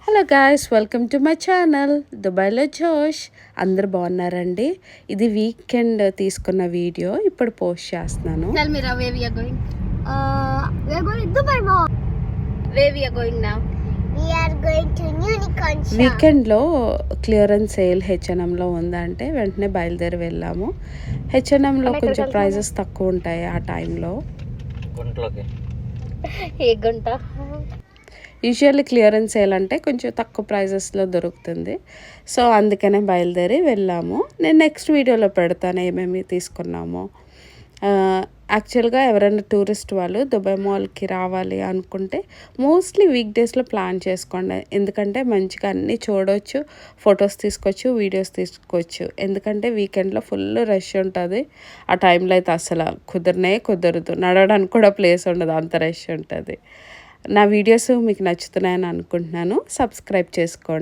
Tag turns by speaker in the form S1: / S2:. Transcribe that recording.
S1: Hello guys, welcome to my channel దుబాయ్లో జోష్. అందరు బాగున్నారండి. ఇది వీకెండ్ తీసుకున్న వీడియో ఇప్పుడు పోస్ట్ చేస్తున్నాను. వీకెండ్లో క్లియరెన్స్ సేల్ హెచ్ఎన్ఎంలో ఉందంటే వెంటనే బయలుదేరి వెళ్ళాము. హెచ్ఎన్ఎంలో కొంచెం ప్రైజెస్ తక్కువ ఉంటాయి ఆ టైంలో. యూజువల్లీ క్లియరెన్స్ సేల్ అంటే కొంచెం తక్కువ ప్రైజెస్లో దొరుకుతుంది. సో అందుకనే బయలుదేరి వెళ్ళాము. నేను నెక్స్ట్ వీడియోలో పెడతాను ఏమేమి తీసుకున్నామో. యాక్చువల్గా ఎవరైనా టూరిస్ట్ వాళ్ళు దుబాయ్ మాల్కి రావాలి అనుకుంటే మోస్ట్లీ వీక్ డేస్లో ప్లాన్ చేసుకోండి. ఎందుకంటే మంచిగా అన్నీ చూడవచ్చు, ఫొటోస్ తీసుకోవచ్చు, వీడియోస్ తీసుకోవచ్చు. ఎందుకంటే వీకెండ్లో ఫుల్ రష్ ఉంటుంది. ఆ టైంలో అయితే అసలు కుదరదు, నడవడానికి కూడా ప్లేస్ ఉండదు, అంత రష్ ఉంటుంది. నా వీడియోస్ మీకు నచ్చుతున్నాయని అనుకుంటున్నాను. సబ్స్క్రైబ్ చేసుకోండి.